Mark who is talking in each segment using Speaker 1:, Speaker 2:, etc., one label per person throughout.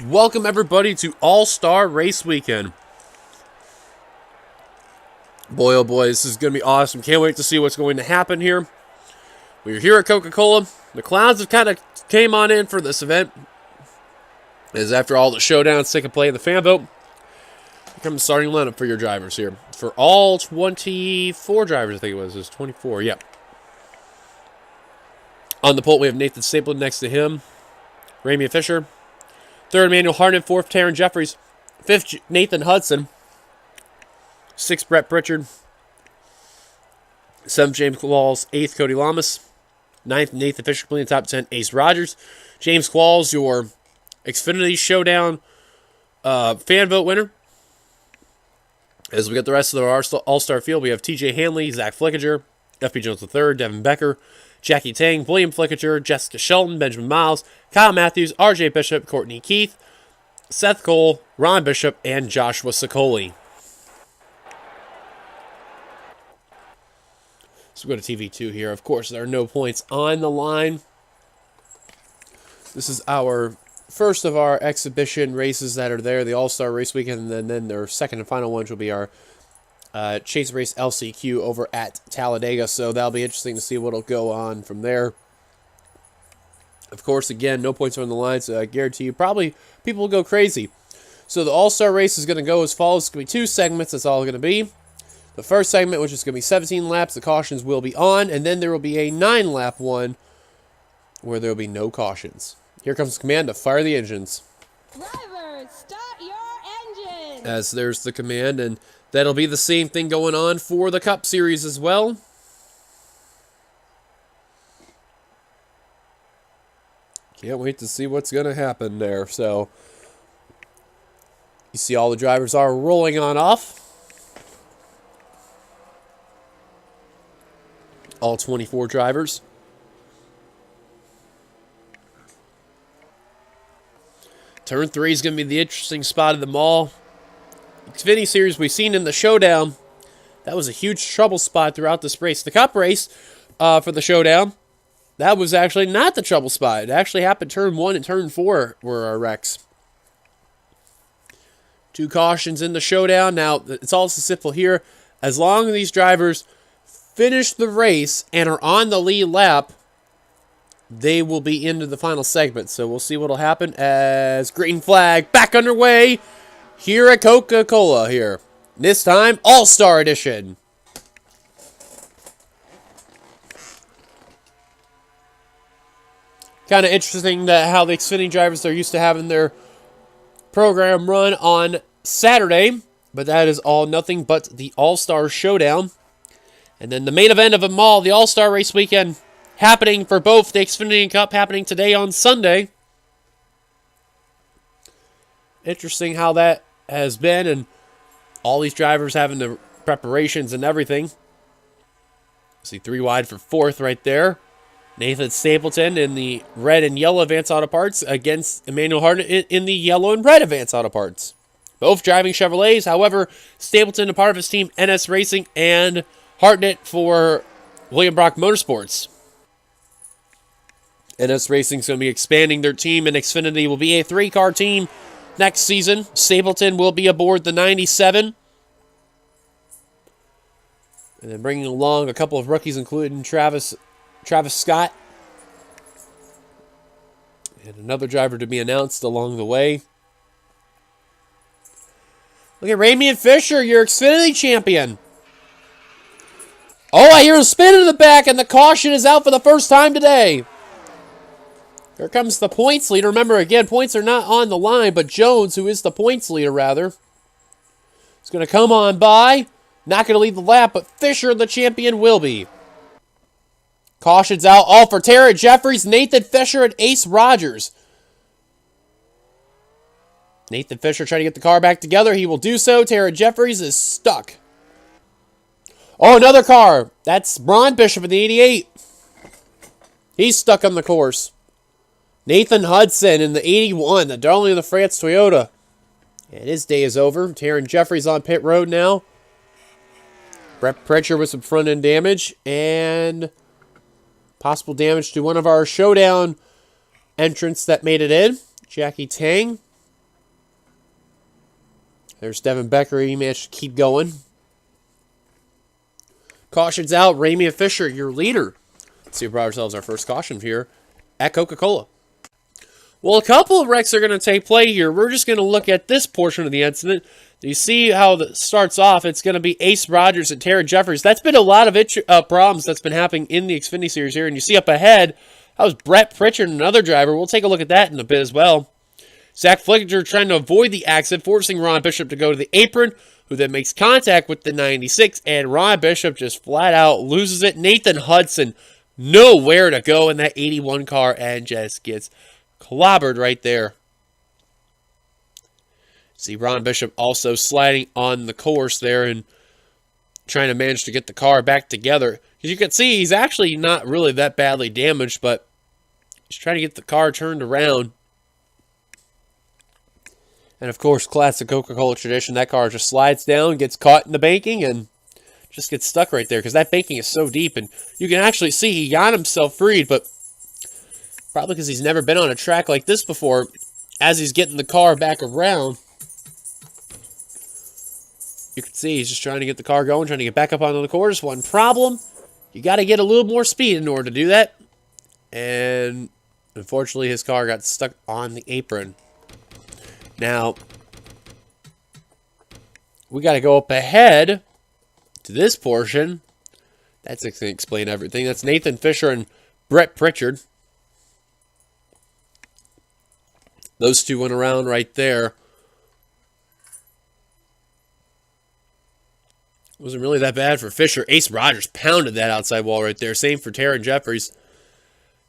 Speaker 1: Welcome everybody to All-Star Race Weekend. Boy, oh boy, this is going to be awesome. Can't wait to see what's going to happen here. We're here at Coca-Cola. The clowns have kind of came on in for this event. As after all the showdowns take place in the fan vote, here comes the starting lineup for your drivers here. For all 24 drivers, I think it was. It was 24, yeah. On the pole, we have Nathan Stapleton next to him. Ramian Fisher. Third, Emmanuel Harden. Fourth, Taryn Jeffries. Fifth, Nathan Hudson. Sixth, Brett Pritchard. Seventh, James Qualls. Eighth, Cody Lamas. Ninth, Nathan Fisher completing the top 10. Ace Rogers. James Qualls, your Xfinity Showdown fan vote winner. As we get the rest of our All-Star field, we have TJ Hanley, Zach Flickinger, FP Jones III, Devin Becker, Jackie Tang, William Flickinger, Jessica Shelton, Benjamin Miles, Kyle Matthews, RJ Bishop, Courtney Keith, Seth Cole, Ron Bishop, and Joshua Sicoli. So we go to TV2 here. Of course, there are no points on the line. This is our first of our exhibition races that are there, the All-Star Race Weekend, and then their second and final ones will be our Chase Race LCQ over at Talladega, so that'll be interesting to see what'll go on from there. Of course, again, no points on the line, so I guarantee you probably people will go crazy. So the All-Star Race is going to go as follows. It's going to be two segments, that's all going to be. The first segment, which is going to be 17 laps, the cautions will be on, and then there will be a 9-lap one where there will be no cautions. Here comes the command to fire the engines.
Speaker 2: Drivers, start your engines!
Speaker 1: As there's the command, and that'll be the same thing going on for the Cup Series as well. Can't wait to see what's going to happen there. So, you see all the drivers are rolling on off. All 24 drivers. Turn 3 is going to be the interesting spot of them all. Xfinity Series we've seen in the showdown, that was a huge trouble spot throughout this race. The Cup race for the showdown, that was actually not the trouble spot. It actually happened turn 1 and turn 4 were our wrecks. Two cautions in the showdown. Now, it's all so simple here. As long as these drivers finish the race and are on the lead lap, they will be into the final segment. So we'll see what will happen as green flag back underway here at Coca-Cola here. This time, All-Star Edition. Kind of interesting that how the Xfinity drivers are used to having their program run on Saturday, but that is all nothing but the All-Star Showdown. And then the main event of them all, the All-Star Race Weekend, happening for both the Xfinity Cup, happening today on Sunday. Interesting how that has been, and all these drivers having the preparations and everything. See 3 wide for 4th right there. Nathan Stapleton in the red and yellow Advance Auto Parts against Emmanuel Harden in the yellow and red Advance Auto Parts. Both driving Chevrolets. However, Stapleton a part of his team NS Racing and Hartnett for William Brock Motorsports. NS Racing is going to be expanding their team, and Xfinity will be a 3-car team next season. Stapleton will be aboard the 97. And then bringing along a couple of rookies, including Travis Scott. And another driver to be announced along the way. Look at Ramian Fisher, your Xfinity champion. Oh, I hear a spin in the back, and the caution is out for the first time today. Here comes the points leader. Remember, again, points are not on the line, but Jones, who is the points leader, rather, is going to come on by. Not going to lead the lap, but Fisher, the champion, will be. Caution's out. All for Tara Jeffries, Nathan Fisher, and Ace Rogers. Nathan Fisher trying to get the car back together. He will do so. Tara Jeffries is stuck. Oh, another car. That's Ron Bishop in the 88. He's stuck on the course. Nathan Hudson in the 81, the darling of the France Toyota. And his day is over. Taryn Jeffries on pit road now. Brett Pritchard with some front end damage. And possible damage to one of our showdown entrants that made it in. Jackie Tang. There's Devin Becker. He managed to keep going. Cautions out. Ramey and Fisher, your leader. Let's see if we brought ourselves our first caution here at Coca-Cola. Well, a couple of wrecks are going to take play here. We're just going to look at this portion of the incident. You see how it starts off. It's going to be Ace Rogers and Taryn Jeffries. That's been a lot of problems that's been happening in the Xfinity Series here. And you see up ahead, that was Brett Pritchard, another driver. We'll take a look at that in a bit as well. Zach Flickinger trying to avoid the accident, forcing Ron Bishop to go to the apron, who then makes contact with the 96, and Ron Bishop just flat out loses it. Nathan Hudson, nowhere to go in that 81 car, and just gets clobbered right there. See Ron Bishop also sliding on the course there and trying to manage to get the car back together. As you can see, he's actually not really that badly damaged, but he's trying to get the car turned around. And of course, classic Coca-Cola tradition, that car just slides down, gets caught in the banking, and just gets stuck right there because that banking is so deep. And you can actually see he got himself freed, but probably because he's never been on a track like this before, as he's getting the car back around, you can see he's just trying to get the car going, trying to get back up onto the course. One problem, you got to get a little more speed in order to do that. And unfortunately, his car got stuck on the apron. Now, we got to go up ahead to this portion. That's going to explain everything. That's Nathan Fisher and Brett Pritchard. Those two went around right there. Wasn't really that bad for Fisher. Ace Rogers pounded that outside wall right there. Same for Taryn Jeffries.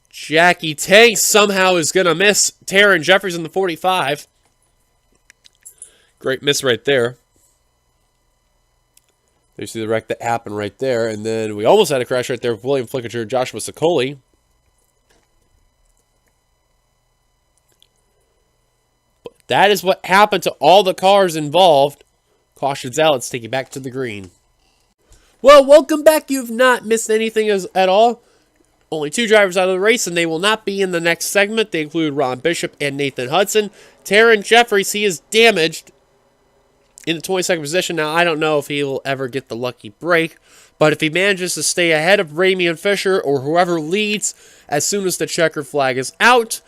Speaker 1: Jackie Tank somehow is going to miss Taryn Jeffries in the 45. Great miss right there. There you see the wreck that happened right there. And then we almost had a crash right there with William Flickinger and Joshua Sicoli. But that is what happened to all the cars involved. Cautions out. Let's take you back to the green. Well, welcome back. You've not missed anything at all. Only two drivers out of the race, and they will not be in the next segment. They include Ron Bishop and Nathan Hudson. Taryn Jeffries, he is damaged in the 22nd position. Now, I don't know if he will ever get the lucky break, but if he manages to stay ahead of Ramey and Fisher or whoever leads as soon as the checker flag is out,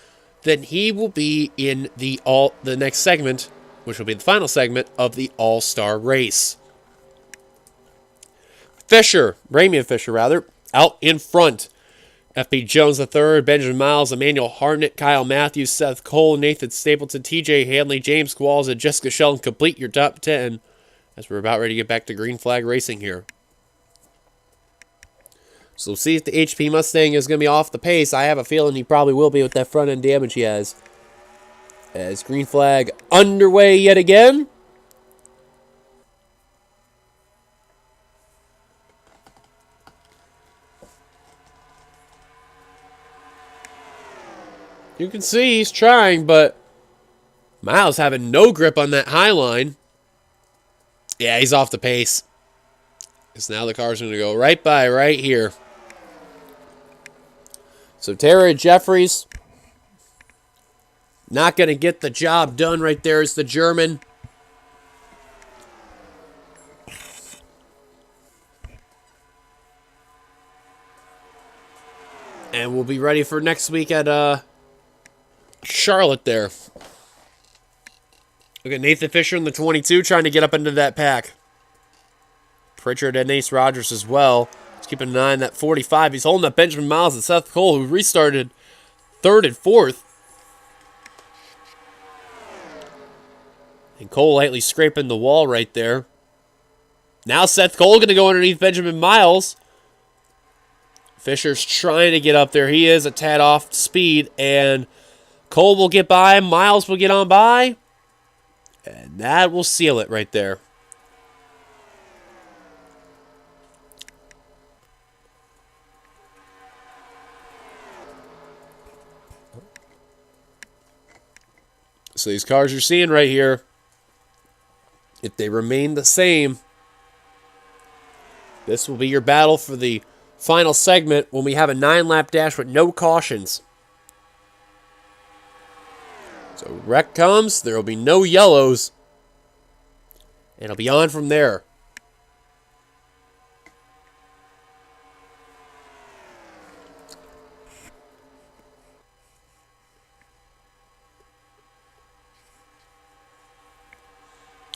Speaker 1: then he will be in the next segment, which will be the final segment of the All-Star race. Ramey and Fisher, out in front. F.B. Jones III, Benjamin Miles, Emmanuel Hartnett, Kyle Matthews, Seth Cole, Nathan Stapleton, T.J. Hanley, James Qualls, and Jessica Sheldon complete your top 10 as we're about ready to get back to green flag racing here. So we'll see if the HP Mustang is going to be off the pace. I have a feeling he probably will be with that front end damage he has. As green flag underway yet again. You can see he's trying, but Miles having no grip on that high line. Yeah, he's off the pace. Because now the car's going to go right by right here. So Taryn Jeffries not going to get the job done right there. It's the German. And we'll be ready for next week at Charlotte there. Look at Nathan Fisher in the 22 trying to get up into that pack. Pritchard and Ace Rogers as well. Just keeping an eye on that 45. He's holding up Benjamin Miles and Seth Cole, who restarted third and fourth. And Cole lightly scraping the wall right there. Now Seth Cole going to go underneath Benjamin Miles. Fisher's trying to get up there. He is a tad off speed, and Cole will get by. Miles will get on by. And that will seal it right there. So these cars you're seeing right here, if they remain the same, this will be your battle for the final segment when we have a 9-lap dash with no cautions. So wreck comes, there will be no yellows. It'll be on from there.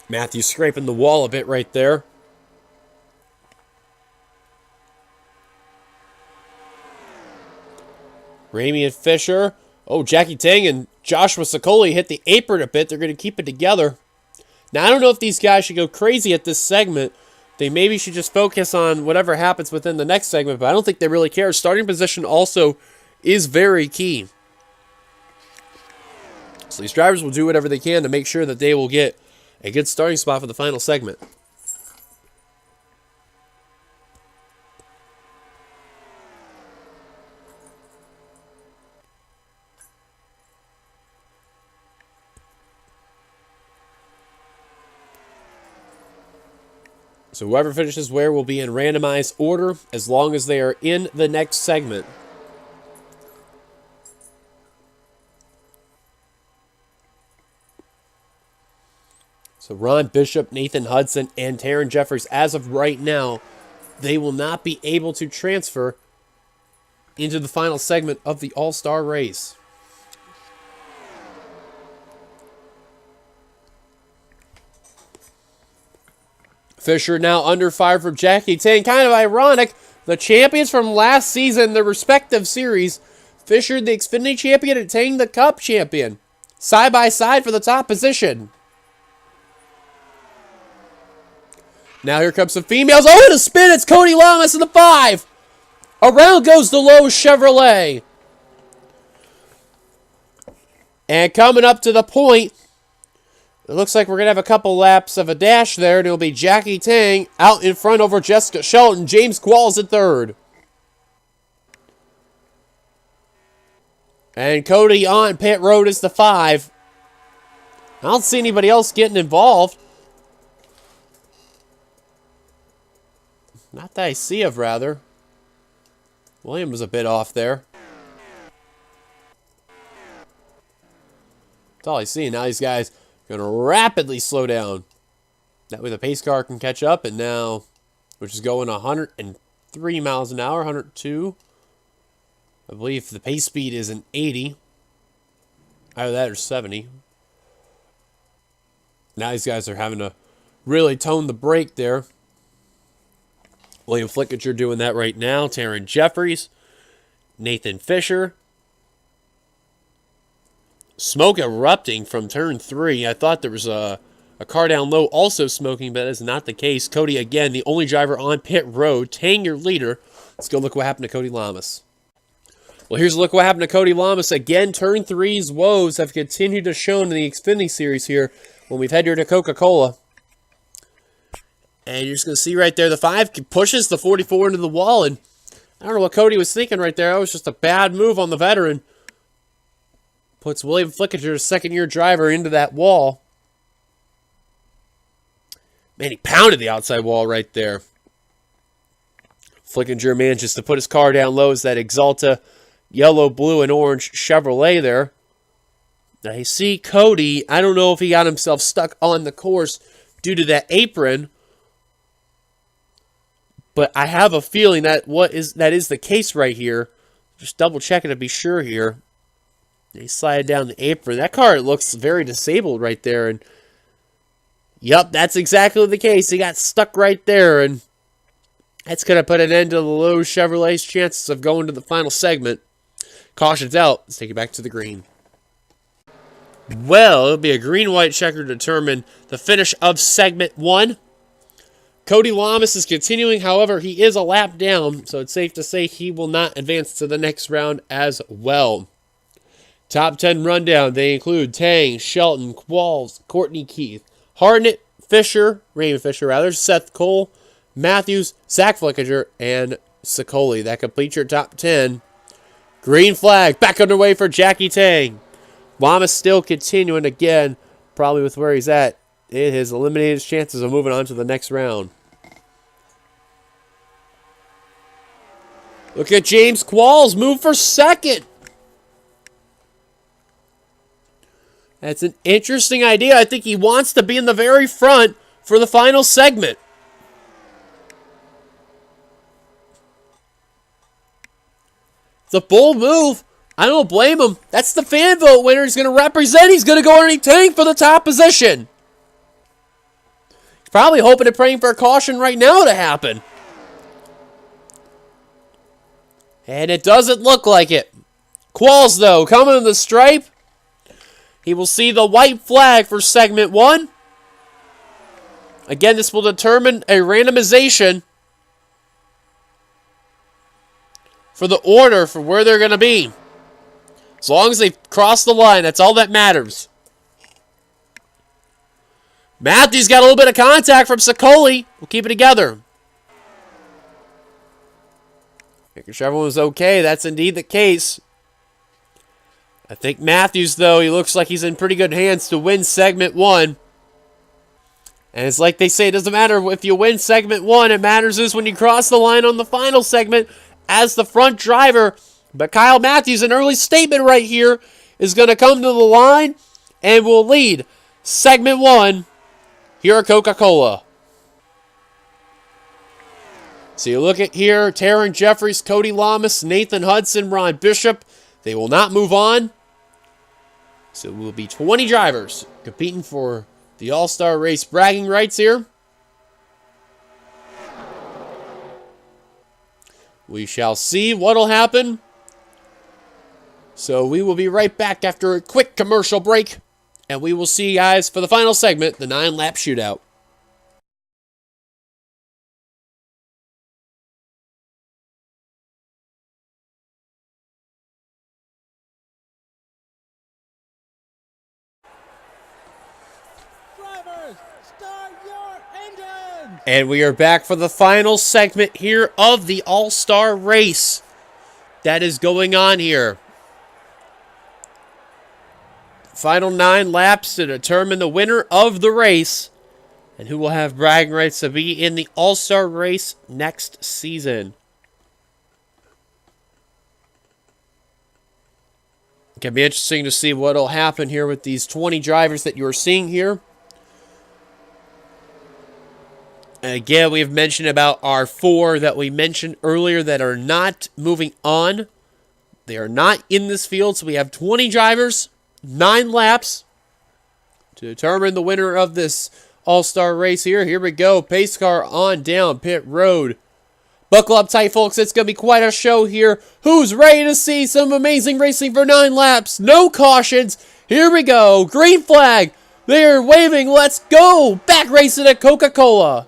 Speaker 1: Matthews scraping the wall a bit right there. Ramey and Fisher. Oh, Jackie Tang and Joshua Sokoli hit the apron a bit. They're going to keep it together. Now, I don't know if these guys should go crazy at this segment. They maybe should just focus on whatever happens within the next segment, but I don't think they really care. Starting position also is very key. So these drivers will do whatever they can to make sure that they will get a good starting spot for the final segment. So whoever finishes where will be in randomized order as long as they are in the next segment. So Ron Bishop, Nathan Hudson, and Taryn Jeffries, as of right now, they will not be able to transfer into the final segment of the All-Star race. Fisher now under fire from Jackie Tang. Kind of ironic. The champions from last season, their respective series. Fisher, the Xfinity champion, and Tang, the Cup champion. Side by side for the top position. Now here comes some females. Oh, and a spin. It's Cody Lamas in the 5. Around goes the Lowe's Chevrolet. And coming up to the point, it looks like we're going to have a couple laps of a dash there, and it'll be Jackie Tang out in front over Jessica Shelton. James Qualls at 3rd. And Cody on pit road is the 5. I don't see anybody else getting involved. Not that I see of, rather. William was a bit off there. That's all I see. Now these guys going to rapidly slow down. That way the pace car can catch up, and now, which is going 103 miles an hour, 102. I believe the pace speed is an 80. Either that or 70. Now these guys are having to really tone the brake there. William Flickinger doing that right now. Taryn Jeffries. Nathan Fisher. Smoke erupting from turn 3. I thought there was a car down low also smoking, but that is not the case. Cody, again, the only driver on pit road. Tang, your leader. Let's go look what happened to Cody Lamas. Well, here's a look what happened to Cody Lamas. Again, turn 3's woes have continued to show in the Xfinity Series here when we've headed here to Coca-Cola. And you're just going to see right there, the 5 pushes the 44 into the wall. And I don't know what Cody was thinking right there. That was just a bad move on the veteran. Puts William Flickinger, second-year driver, into that wall. Man, he pounded the outside wall right there. Flickinger manages to put his car down low as that Exalta yellow, blue, and orange Chevrolet there. Now you see Cody, I don't know if he got himself stuck on the course due to that apron. But I have a feeling that that is the case right here. Just double checking to be sure here. They slide down the apron. That car looks very disabled right there. And yep, that's exactly the case. He got stuck right there. And that's going to put an end to the Lowe's Chevrolet's chances of going to the final segment. Caution's out. Let's take it back to the green. Well, it'll be a green-white checker to determine the finish of segment 1. Cody Lamas is continuing, however, he is a lap down, so it's safe to say he will not advance to the next round as well. Top 10 rundown, they include Tang, Shelton, Qualls, Courtney Keith, Hartnett, Raymond Fisher, Seth Cole, Matthews, Zach Flickinger, and Sokoli. That completes your top 10. Green flag, back underway for Jackie Tang. Lamas still continuing again, probably with where he's at. It has eliminated his chances of moving on to the next round. Look at James Qualls move for second. That's an interesting idea. I think he wants to be in the very front for the final segment. It's a bold move. I don't blame him. That's the fan vote winner. He's going to represent. He's going to go underneath Tank for the top position. He's probably hoping and praying for a caution right now to happen. And it doesn't look like it. Qualls, though, coming to the stripe. He will see the white flag for segment 1. Again, this will determine a randomization for the order for where they're going to be. As long as they cross the line, that's all that matters. Matthews got a little bit of contact from Sicoli. We'll keep it together. Making sure everyone was okay. That's indeed the case. I think Matthews, though, he looks like he's in pretty good hands to win segment 1. And it's like they say, it doesn't matter if you win segment 1. It matters is when you cross the line on the final segment as the front driver. But Kyle Matthews, an early statement right here, is going to come to the line and will lead segment 1 here at Coca-Cola. So you look at here, Taryn Jeffries, Cody Lamas, Nathan Hudson, Ron Bishop. They will not move on. So it will be 20 drivers competing for the All-Star Race bragging rights here. We shall see what will happen. So we will be right back after a quick commercial break. And we will see you guys for the final segment, the 9-lap shootout.
Speaker 3: Drivers, start your engines!
Speaker 1: And we are back for the final segment here of the All-Star Race that is going on here. Final 9 laps to determine the winner of the race and who will have bragging rights to be in the All-Star Race next season. It can be interesting to see what will happen here with these 20 drivers that you are seeing here. And again, we've mentioned about our 4 that we mentioned earlier that are not moving on. They are not in this field, so we have 20 drivers, 9 laps to determine the winner of this All-Star Race here. Here we go. Pace car on down pit road. Buckle up tight, folks. It's going to be quite a show here. Who's ready to see some amazing racing for 9 laps? No cautions. Here we go. Green flag. They're waving. Let's go. Back racing at Coca-Cola.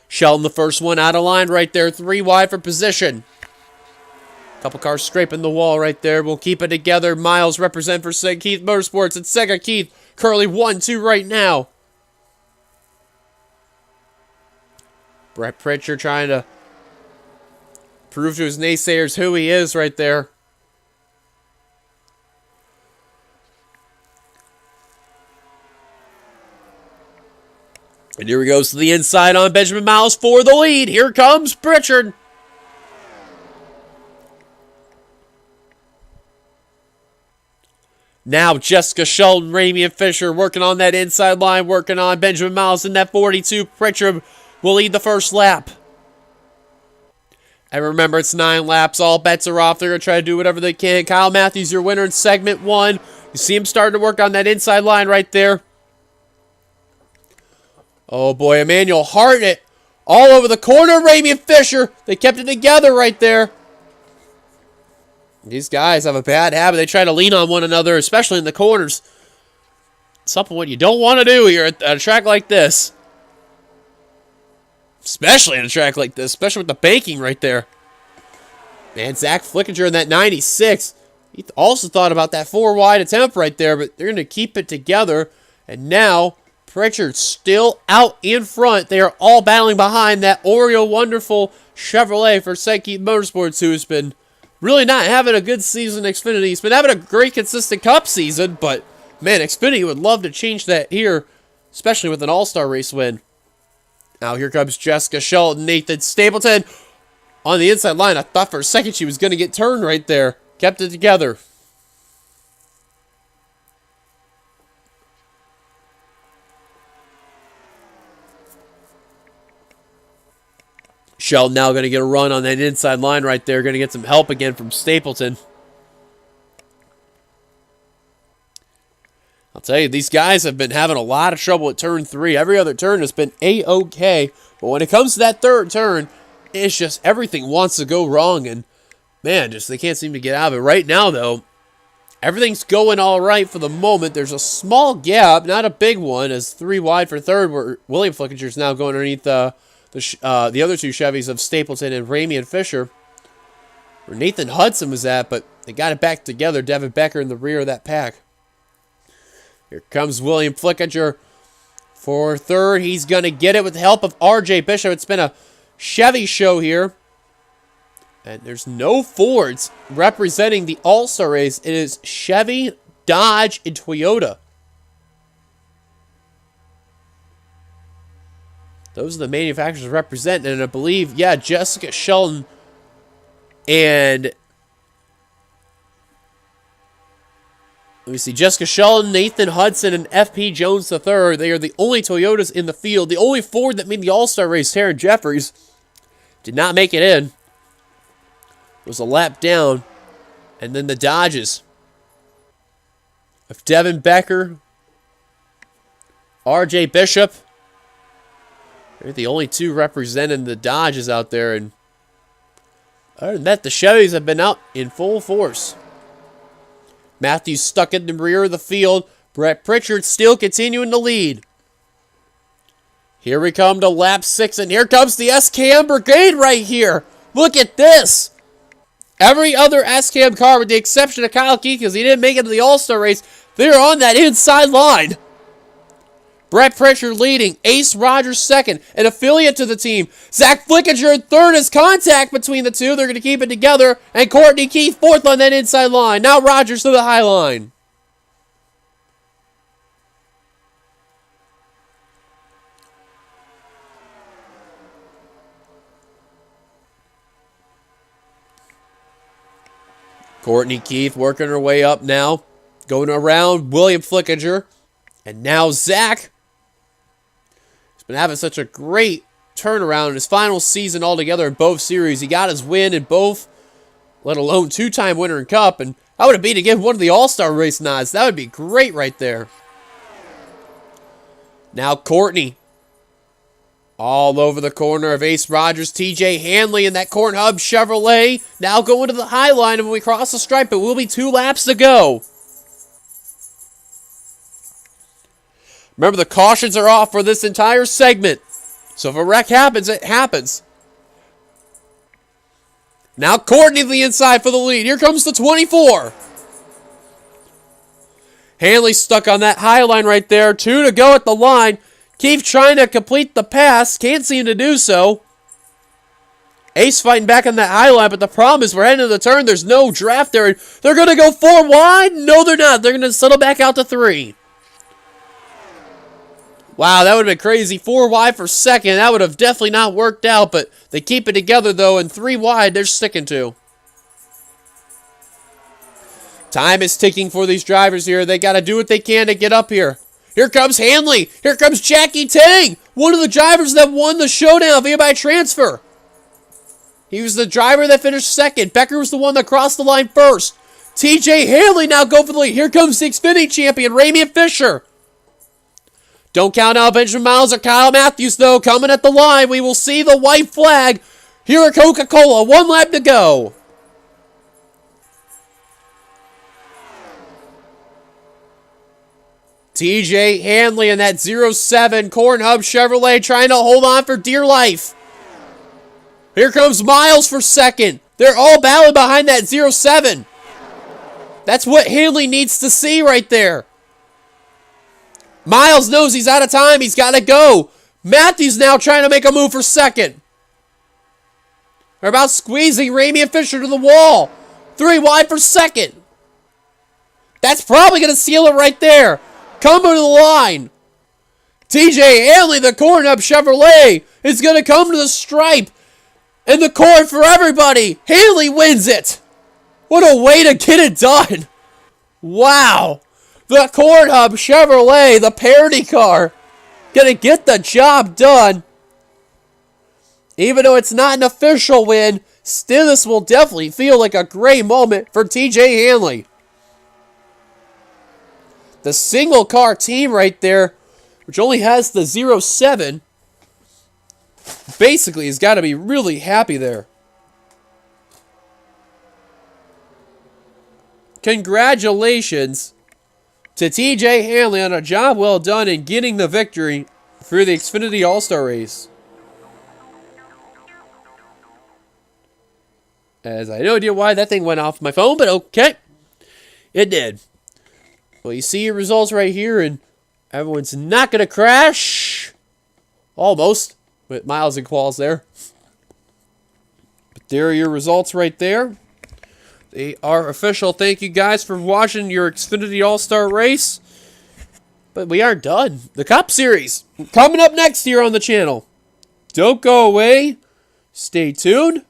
Speaker 1: Sheldon, the first one out of line right there. 3 wide for position. Couple cars scraping the wall right there. We'll keep it together. Miles represent for Seg Keith Motorsports. It's Sega Keith. Curly 1-2 right now. Brett Pritchard trying to prove to his naysayers who he is right there. And here he goes to the inside on Benjamin Miles for the lead. Here comes Pritchard. Now Jessica Sheldon, Ramian Fisher working on that inside line, working on Benjamin Miles in that 42. Pritchard will lead the first lap. And remember, it's 9 laps. All bets are off. They're going to try to do whatever they can. Kyle Matthews, your winner in segment 1. You see him starting to work on that inside line right there. Oh boy, Emmanuel Hartnett all over the corner. Ramian Fisher, they kept it together right there. These guys have a bad habit. They try to lean on one another, especially in the corners. Something what you don't want to do here at a track like this. Especially at a track like this, especially with the banking right there. Man, Zach Flickinger in that 96. He also thought about that 4 wide attempt right there, but they're going to keep it together. And now Pritchard still out in front. They are all battling behind that Oreo Wonderful Chevrolet for Seg Motorsports, who has been really not having a good season in Xfinity. He's been having a great consistent Cup season, but man, Xfinity would love to change that here, especially with an All-Star Race win. Now here comes Jessica Sheldon, Nathan Stapleton on the inside line. I thought for a second she was going to get turned right there. Kept it together. Sheldon now going to get a run on that inside line right there. Going to get some help again from Stapleton. I'll tell you, these guys have been having a lot of trouble at turn 3. Every other turn has been A-OK. But when it comes to that third turn, it's just everything wants to go wrong. And, man, just they can't seem to get out of it. Right now, though, everything's going all right for the moment. There's a small gap, not a big one, as 3 wide for third, where William Flickinger's now going underneath the other 2 Chevys of Stapleton and Ramey and Fisher, where Nathan Hudson was at, but they got it back together. Devin Becker in the rear of that pack. Here comes William Flickinger for third. He's going to get it with the help of R.J. Bishop. It's been a Chevy show here. And there's no Fords representing the All-Star race. It is Chevy, Dodge, and Toyota. Those are the manufacturers representing. And I believe, yeah, Jessica Sheldon and... Let me see. Jessica Sheldon, Nathan Hudson, and F.P. Jones III. They are the only Toyotas in the field. The only Ford that made the All-Star race, Taryn Jeffries, did not make it in. It was a lap down. And then the Dodges of Devin Becker, R.J. Bishop. They're the only 2 representing the Dodges out there. And other than that, the Chevys have been out in full force. Matthews stuck in the rear of the field. Brett Pritchard still continuing to lead. Here we come to lap 6, and here comes the SKM Brigade right here. Look at this. Every other SKM car, with the exception of Kyle Keith, because he didn't make it to the All-Star race, they're on that inside line. Brett Pritchard leading, Ace Rogers second, an affiliate to the team. Zach Flickinger in third as contact between the 2. They're going to keep it together. And Courtney Keith fourth on that inside line. Now Rogers to the high line. Courtney Keith working her way up now. Going around William Flickinger. And now Zach. Been having such a great turnaround in his final season altogether in both series. He got his win in both, let alone 2-time winner in Cup. And how would it be to give one of the All-Star race nods? That would be great right there. Now Courtney. All over the corner of Ace Rogers, TJ Hanley in that Corn Hub Chevrolet. Now going to the high line, and when we cross the stripe, it will be 2 laps to go. Remember, the cautions are off for this entire segment. So if a wreck happens, it happens. Now Courtney to the inside for the lead. Here comes the 24. Hanley stuck on that high line right there. 2 to go at the line. Keith trying to complete the pass. Can't seem to do so. Ace fighting back on that high line, but the problem is we're heading to the turn. There's no draft there. They're going to go 4 wide? No, they're not. They're going to settle back out to 3. Wow, that would have been crazy. 4 wide for second. That would have definitely not worked out, but they keep it together, though, and 3 wide they're sticking to. Time is ticking for these drivers here. They got to do what they can to get up here. Here comes Hanley. Here comes Jackie Tang, one of the drivers that won the showdown via by transfer. He was the driver that finished second. Becker was the one that crossed the line first. TJ Hanley now go for the lead. Here comes the Xfinity champion, Ramey Fisher. Don't count out Benjamin Miles or Kyle Matthews, though. Coming at the line, we will see the white flag here at Coca-Cola. 1 lap to go. TJ Hanley in that 07 Corn Hub Chevrolet trying to hold on for dear life. Here comes Miles for second. They're all battling behind that 07. That's what Hanley needs to see right there. Miles knows he's out of time. He's got to go. Matthews now trying to make a move for second. They're about squeezing Ramey and Fisher to the wall. 3 wide for second. That's probably going to seal it right there. Coming to the line. TJ Hanley, the Corn Hub Chevrolet, is going to come to the stripe. And the corn for everybody. Hanley wins it. What a way to get it done. Wow. The Corn Hub Chevrolet, the parody car, going to get the job done. Even though it's not an official win, still this will definitely feel like a great moment for TJ Hanley. The single car team right there, which only has the 07, basically has got to be really happy there. Congratulations to TJ Hanley on a job well done in getting the victory for the Xfinity All-Star Race. As I have no idea why that thing went off my phone, but okay. It did. Well, you see your results right here, and everyone's not going to crash. Almost. With miles and quals there. But there are your results right there. They are official. Thank you guys for watching your Xfinity All-Star Race. But we aren't done. The Cup Series coming up next here on the channel. Don't go away. Stay tuned.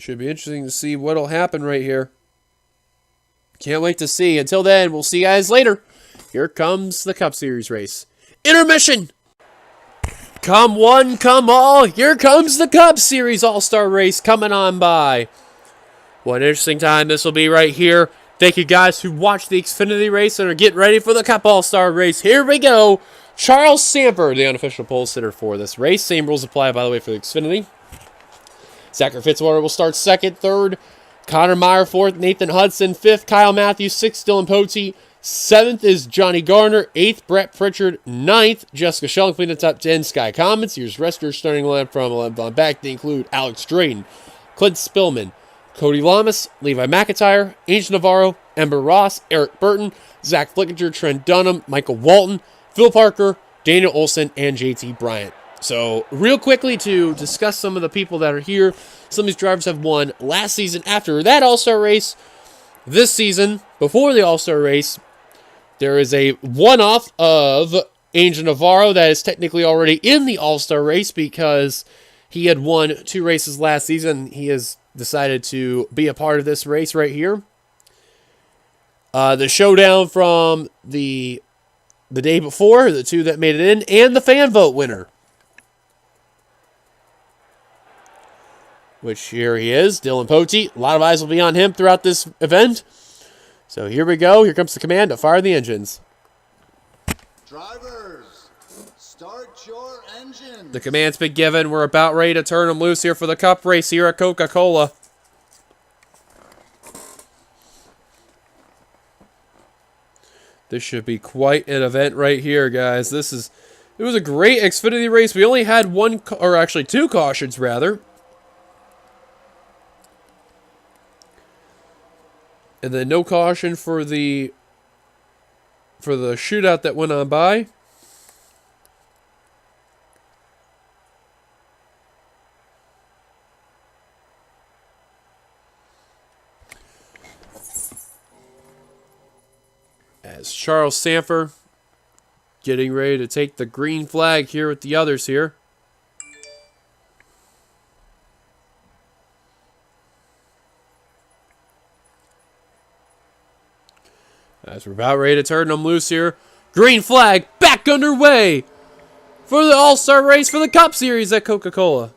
Speaker 1: Should be interesting to see what'll happen right here. Can't wait to see. Until then, we'll see you guys later. Here comes the Cup Series race. Intermission! Come one, come all. Here comes the Cup Series All-Star race coming on by. What an interesting time this will be right here. Thank you guys who watched the Xfinity race and are getting ready for the Cup All-Star race. Here we go. Charles Sanford, the unofficial pole sitter for this race. Same rules apply, by the way, for the Xfinity. Zachary Fitzwater will start second. Third, Connor Meyer. Fourth, Nathan Hudson. Fifth, Kyle Matthews. Sixth, Dylan Pote. Seventh is Johnny Garner. Eighth, Brett Pritchard. Ninth, Jessica Schell, including the top 10. Sky Comments. Here's rest of your starting lineup from 11 on back. They include Alex Drayton, Clint Spillman, Cody Lamas, Levi McIntyre, Angel Navarro, Ember Ross, Eric Burton, Zach Flickinger, Trent Dunham, Michael Walton, Phil Parker, Daniel Olson, and JT Bryant. So, real quickly to discuss some of the people that are here. Some of these drivers have won last season after that All-Star race. This season, before the All-Star race, there is a one-off of Angel Navarro that is technically already in the All-Star race because he had won 2 races last season. He has decided to be a part of this race right here. The showdown from the day before, the 2 that made it in, and the fan vote winner. Which here he is, Dylan Pote. A lot of eyes will be on him throughout this event. So here we go. Here comes the command to fire the engines.
Speaker 4: Drivers, start your engines.
Speaker 1: The command's been given. We're about ready to turn them loose here for the Cup race here at Coca-Cola. This should be quite an event right here, guys. It was a great Xfinity race. We only had 2 cautions, rather. And then no caution for the shootout that went on by. As Charles Sanford getting ready to take the green flag here with the others here. As we're about ready to turn them loose here. Green flag back underway for the All-Star race for the Cup Series at Coca-Cola.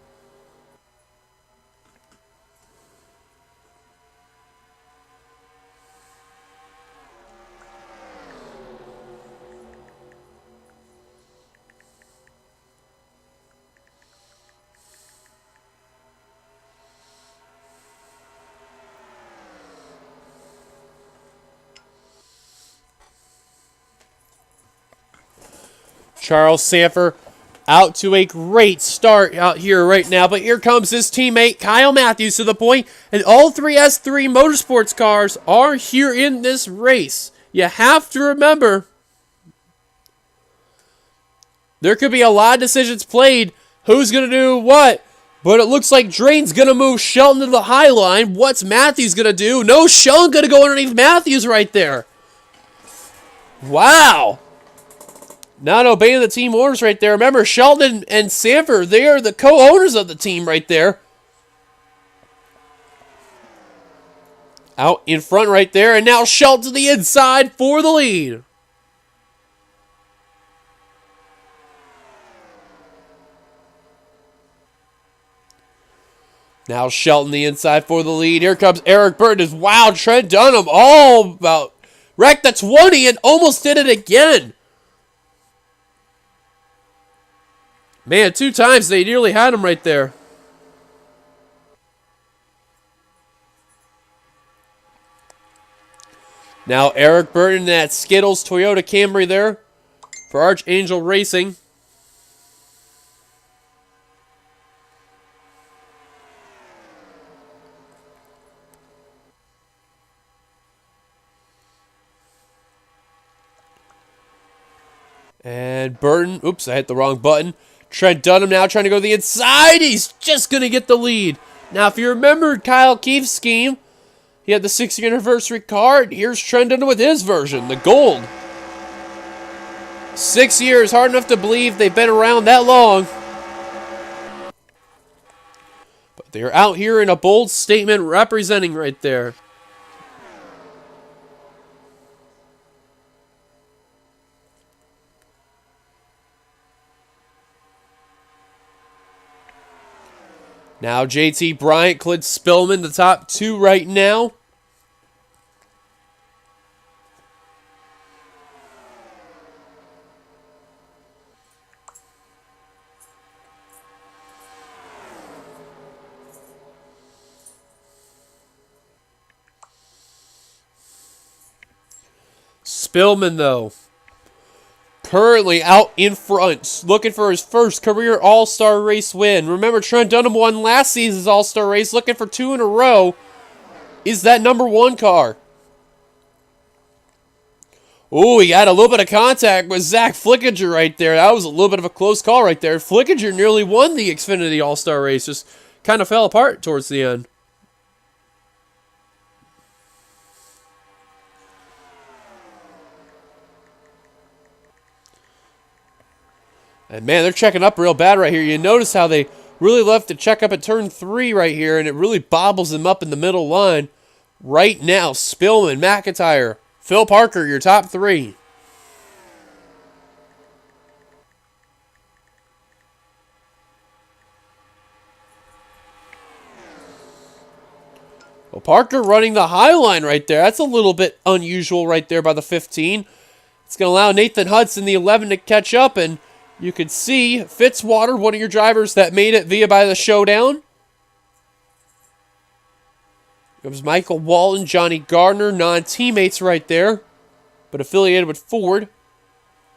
Speaker 1: Charles Sanford out to a great start out here right now. But here comes his teammate, Kyle Matthews, to the point. And all 3 S3 Motorsports cars are here in this race. You have to remember, there could be a lot of decisions played. Who's going to do what? But it looks like Drain's going to move Shelton to the high line. What's Matthews going to do? No, Shelton going to go underneath Matthews right there. Wow. Not obeying the team orders right there. Remember, Shelton and Sanford, they are the co-owners of the team right there. out in front right there, and now Shelton to the inside for the lead. Now Shelton the inside for the lead. Here comes Eric Burton. Wow, Trent Dunham all about wrecked the 20 and almost did it again. Man, 2 times they nearly had him right there. Now Eric Burton, that Skittles Toyota Camry there for Archangel Racing. And Burton, oops, I hit the wrong button. Trent Dunham now trying to go to the inside. He's just going to get the lead. Now, if you remember Kyle Keefe's scheme, he had the 6th anniversary car. Here's Trent Dunham with his version, the gold. 6 years, hard enough to believe they've been around that long. But they're out here in a bold statement representing right there. Now JT Bryant, Clint Spillman, the top 2 right now. Spillman, though, currently out in front, looking for his first career All-Star race win. Remember, Trent Dunham won last season's All-Star race, looking for 2 in a row. Is that number 1 car? Oh, he had a little bit of contact with Zach Flickinger right there. That was a little bit of a close call right there. Flickinger nearly won the Xfinity All-Star race, just kind of fell apart towards the end. And man, they're checking up real bad right here. You notice how they really left to check up at turn 3 right here, and it really bobbles them up in the middle line. Right now, Spillman, McIntyre, Phil Parker, your top 3. Well, Parker running the high line right there. That's a little bit unusual right there by the 15. It's going to allow Nathan Hudson, the 11, to catch up, and you could see Fitzwater, one of your drivers that made it via by the showdown. Comes Michael Walton, Johnny Gardner, non-teammates right there, but affiliated with Ford.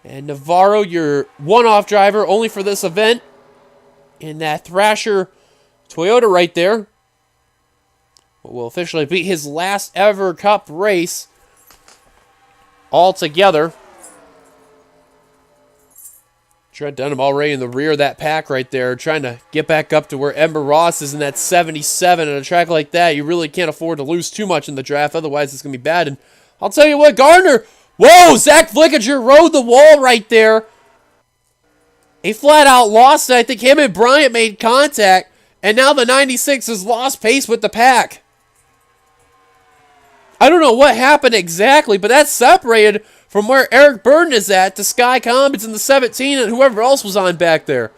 Speaker 1: And Navarro, your one-off driver only for this event. In that Thrasher Toyota right there. Will officially be his last ever Cup race altogether. Trent Dunham already in the rear of that pack right there, trying to get back up to where Ember Ross is in that 77. On a track like that, you really can't afford to lose too much in the draft, otherwise it's going to be bad. And I'll tell you what, Gardner, whoa, Zach Flickinger rode the wall right there. He flat out lost it. I think him and Bryant made contact, and now the 96 has lost pace with the pack. I don't know what happened exactly, but that's separated from where Eric Burton is at to Sky Commons in the 17 and whoever else was on back there.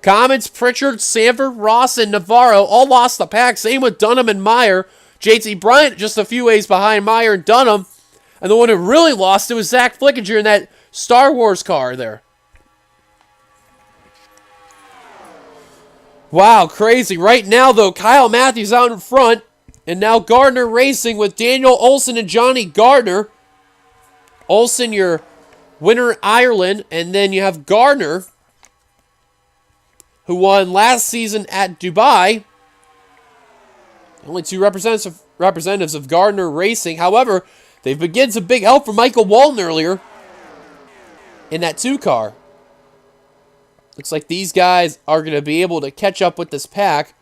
Speaker 1: Commons, Pritchard, Sanford, Ross, and Navarro all lost the pack. Same with Dunham and Meyer. JT Bryant just a few ways behind Meyer and Dunham. And the one who really lost it was Zach Flickinger in that Star Wars car there. Wow, crazy. Right now, though, Kyle Matthews out in front. And now Gardner racing with Daniel Olson and Johnny Gardner. Olsen, your winner in Ireland, and then you have Gardner, who won last season at Dubai. Only 2 representatives of Gardner Racing. However, they've been getting some big help from Michael Walton earlier in that 2 car. Looks like these guys are going to be able to catch up with this pack.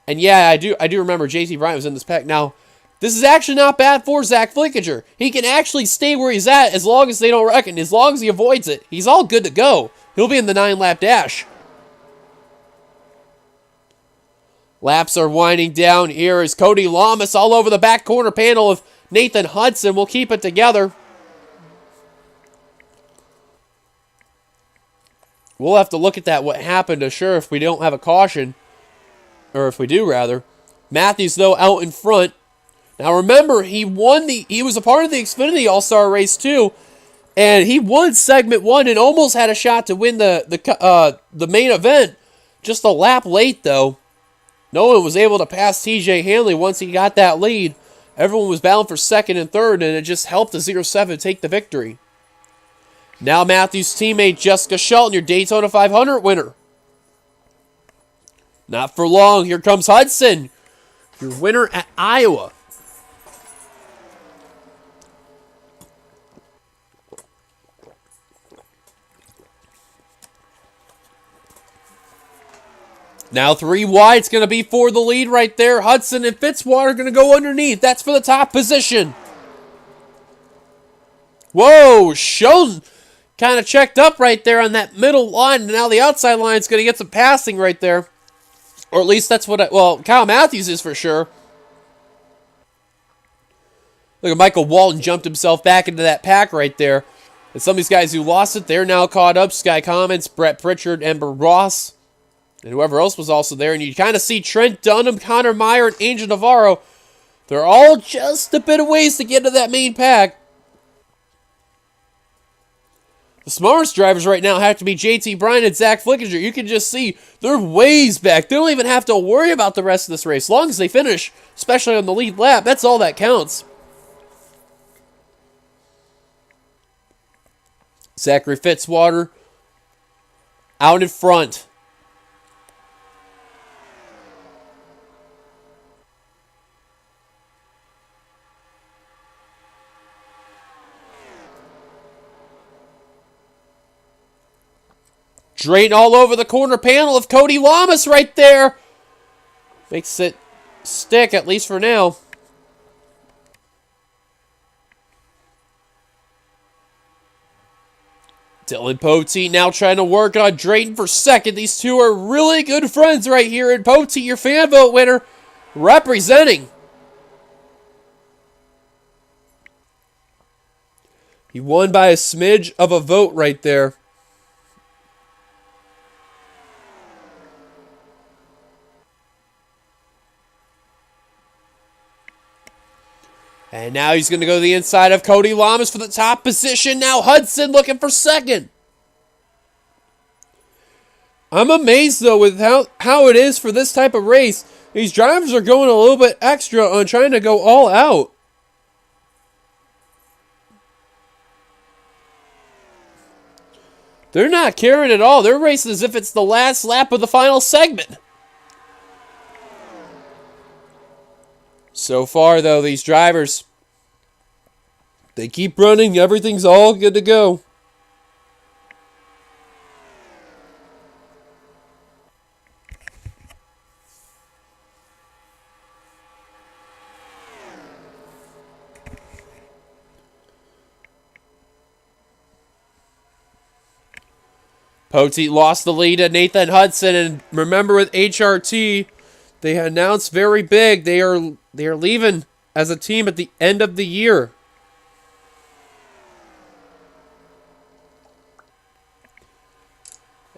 Speaker 1: And yeah, I do remember JT Bryant was in this pack. Now, this is actually not bad for Zach Flickinger. He can actually stay where he's at as long as they don't wreck it. As long as he avoids it, he's all good to go. He'll be in the 9-lap dash. Laps are winding down here as Cody Lamas all over the back corner panel of Nathan Hudson will keep it together. We'll have to look at that, what happened to sure if we don't have a caution. Or if we do, rather. Matthews, though, out in front. Now, remember, he was a part of the Xfinity All-Star race, too. And he won segment 1 and almost had a shot to win the main event. Just a lap late, though. No one was able to pass TJ Hanley once he got that lead. Everyone was bound for second and third, and it just helped the 07 take the victory. Now Matthews' teammate Jessica Shelton, your Daytona 500 winner. Not for long. Here comes Hudson, your winner at Iowa. Now 3 wide, it's going to be for the lead right there. Hudson and Fitzwater going to go underneath. That's for the top position. Whoa, Shelton kind of checked up right there on that middle line. And now the outside line is going to get some passing right there. Or at least that's what, Kyle Matthews is for sure. Look at Michael Walton jumped himself back into that pack right there. And some of these guys who lost it, they're now caught up. Sky Commons, Brett Pritchard, Ember Ross, and whoever else was also there. And you kind of see Trent Dunham, Connor Meyer, and Angel Navarro. They're all just a bit of ways to get into that main pack. The smartest drivers right now have to be JT Bryan and Zach Flickinger. You can just see they're ways back. They don't even have to worry about the rest of this race. As long as they finish, especially on the lead lap, that's all that counts. Zachary Fitzwater out in front. Drayton all over the corner panel of Cody Lamas right there. Makes it stick, at least for now. Dylan Poteet now trying to work on Drayton for second. These two are really good friends right here. And Poteet, your fan vote winner, representing. He won by a smidge of a vote right there. And now he's going to go to the inside of Cody Lamas for the top position. Now Hudson looking for second. I'm amazed, though, with how it is for this type of race. These drivers are going a little bit extra on trying to go all out. They're not caring at all. They're racing as if it's the last lap of the final segment. So far, though, these drivers, they keep running. Everything's all good to go. Poteet lost the lead to Nathan Hudson, and remember with HRT, they announced very big they are leaving as a team at the end of the year.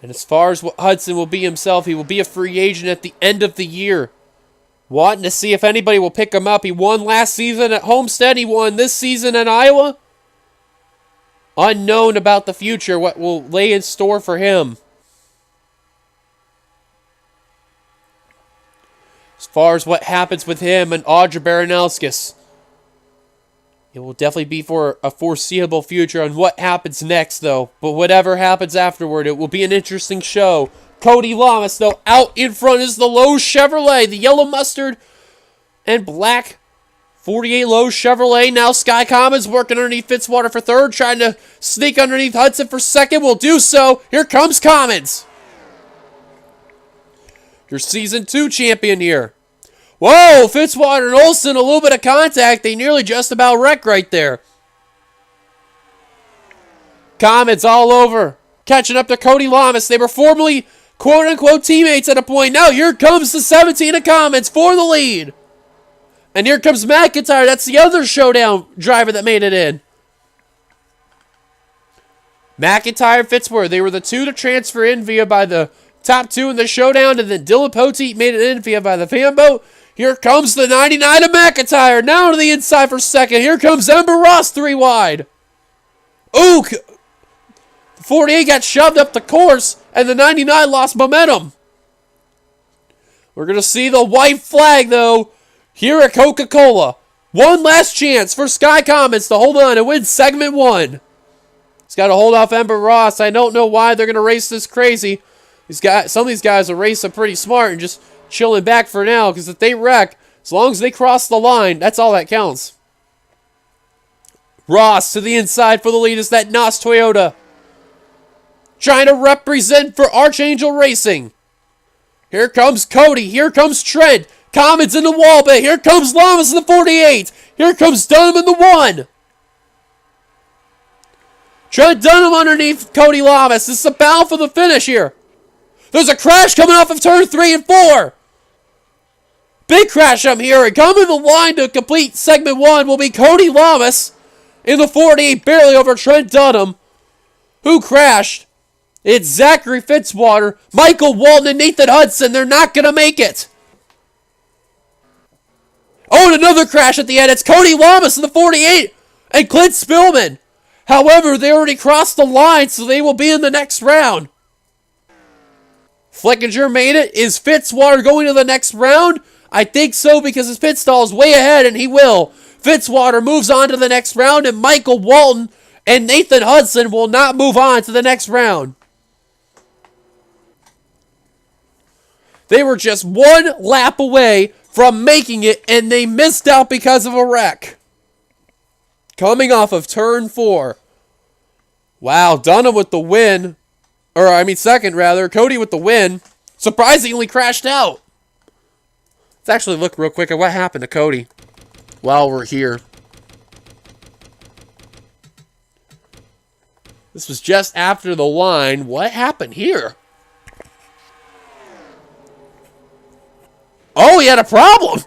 Speaker 1: And as far as what Hudson will be himself, he will be a free agent at the end of the year. Wanting to see if anybody will pick him up. He won last season at Homestead. He won this season at Iowa. Unknown about the future, what will lay in store for him. As far as what happens with him and Audra Baranowskis, it will definitely be for a foreseeable future on what happens next, though. But whatever happens afterward, it will be an interesting show. Cody Lamas, though, out in front is the Lowe's Chevrolet, the yellow mustard and black 48 Lowe's Chevrolet. Now Sky Commons working underneath Fitzwater for third, trying to sneak underneath Hudson for second. Will do so. Here comes Commons, your Season 2 champion here. Whoa, Fitzwater and Olsen, a little bit of contact. They nearly just about wrecked right there. Commons all over, catching up to Cody Lamas. They were formerly quote-unquote teammates at a point. Now here comes the 17 of Comets for the lead. And here comes McIntyre. That's the other showdown driver that made it in. McIntyre and Fitzworth, they were the two to transfer in via by the top two in the showdown, and then Dylan Poteet made it in via by the fan boat. Here comes the 99 of McIntyre, now to the inside for second. Here comes Ember Ross, 3 wide. Ooh, the 48 got shoved up the course, and the 99 lost momentum. We're going to see the white flag, though, here at Coca-Cola. One last chance for Sky Comets to hold on and win segment 1. He's got to hold off Ember Ross. I don't know why they're going to race this crazy. Some of these guys are racing pretty smart and just chilling back for now, because if they wreck, as long as they cross the line, that's all that counts. Ross to the inside for the lead is that NOS Toyota. Trying to represent for Archangel Racing. Here comes Cody. Here comes Trent. Comets in the wall, but here comes Lamas in the 48. Here comes Dunham in the 1. Trent Dunham underneath Cody Lamas. This is a battle for the finish here. There's a crash coming off of turn 3 and 4. Big crash up here. And coming the line to complete segment 1 will be Cody Lamas in the 48, barely over Trent Dunham, who crashed. It's Zachary Fitzwater, Michael Walton, and Nathan Hudson. They're not going to make it. Oh, and another crash at the end. It's Cody Lamas in the 48 and Clint Spillman. However, they already crossed the line, so they will be in the next round. Flickinger made it. Is Fitzwater going to the next round? I think so, because his pit stall is way ahead, and he will. Fitzwater moves on to the next round, and Michael Walton and Nathan Hudson will not move on to the next round. They were just one lap away from making it, and they missed out because of a wreck. Coming off of turn 4. Wow, Dunham with the win. Second rather. Cody with the win. Surprisingly crashed out. Let's actually look real quick at what happened to Cody while we're here. This was just after the line. What happened here? Oh, he had a problem.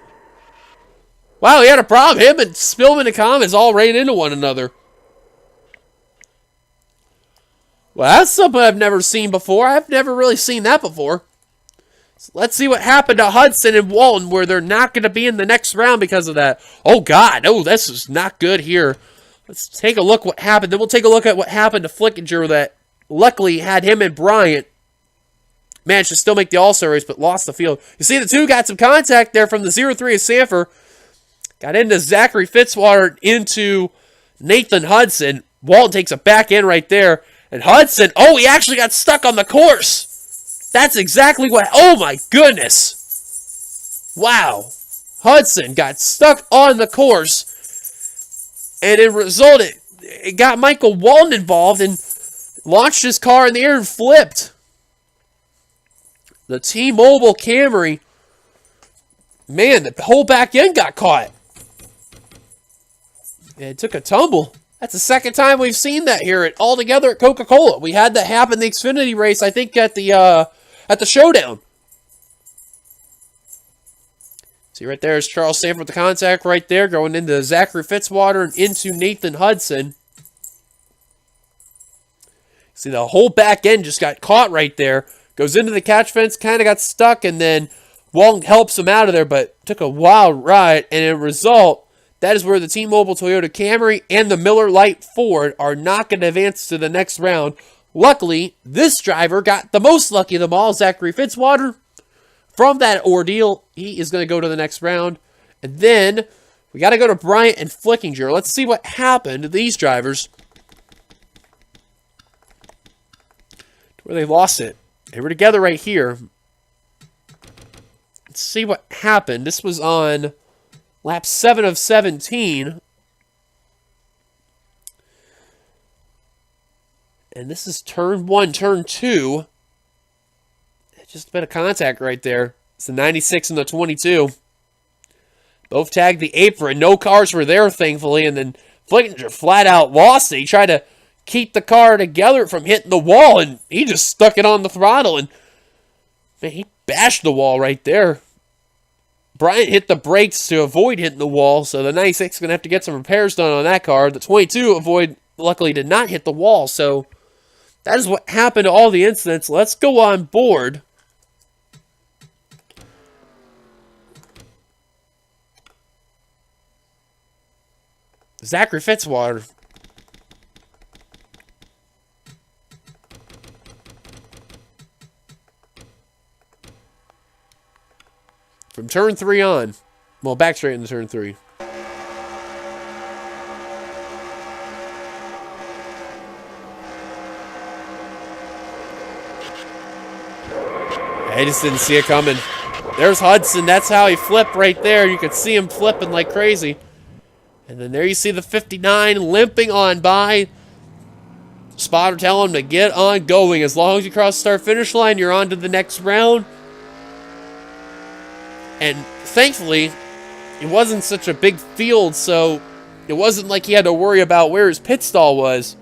Speaker 1: Wow, he had a problem. Him and Spillman and Comets all ran into one another. Well, that's something I've never seen before. I've never really seen that before. So let's see what happened to Hudson and Walton, where they're not going to be in the next round because of that. Oh, God. Oh, this is not good here. Let's take a look what happened. Then we'll take a look at what happened to Flickinger that luckily had him and Bryant managed to still make the All-Star race, but lost the field. You see the two got some contact there from the 0-3 of Sanford. Got into Zachary Fitzwater, into Nathan Hudson. Walton takes a back end right there. And Hudson, oh, he actually got stuck on the course. That's exactly what, oh my goodness. Wow. Hudson got stuck on the course. And it resulted, it got Michael Walton involved and launched his car in the air and flipped. The T-Mobile Camry, man, the whole back end got caught. It took a tumble. That's the second time we've seen that here all together at Coca-Cola. We had that happen in the Xfinity race, I think, at the showdown. See, right there is Charles Sanford with the contact right there, going into Zachary Fitzwater and into Nathan Hudson. See, the whole back end just got caught right there. Goes into the catch fence, kind of got stuck, and then Walton helps him out of there, but took a wild ride, and in result, that is where the T-Mobile Toyota Camry and the Miller Lite Ford are not going to advance to the next round. Luckily, this driver got the most lucky of them all, Zachary Fitzwater. From that ordeal, he is going to go to the next round. And then, we got to go to Bryant and Flickinger. Let's see what happened to these drivers. Where they lost it. They were together right here. Let's see what happened. This was on lap 7 of 17. And this is turn 1, turn 2. Just a bit of contact right there. It's the 96 and the 22. Both tagged the apron. No cars were there, thankfully. And then Flickinger flat out lost it. He tried to keep the car together from hitting the wall, and he just stuck it on the throttle. And Man, he bashed the wall right there. Bryant hit the brakes to avoid hitting the wall, so the 96 is going to have to get some repairs done on that car. The 22 luckily did not hit the wall, so that is what happened to all the incidents. Let's go on board. Zachary Fitzwater. From turn 3 on. Well, back straight into turn 3. I just didn't see it coming. There's Hudson. That's how he flipped right there. You could see him flipping like crazy. And then there you see the 59 limping on by. Spotter telling him to get on going. As long as you cross the start-finish line, you're on to the next round. And thankfully, it wasn't such a big field, so it wasn't like he had to worry about where his pit stall was.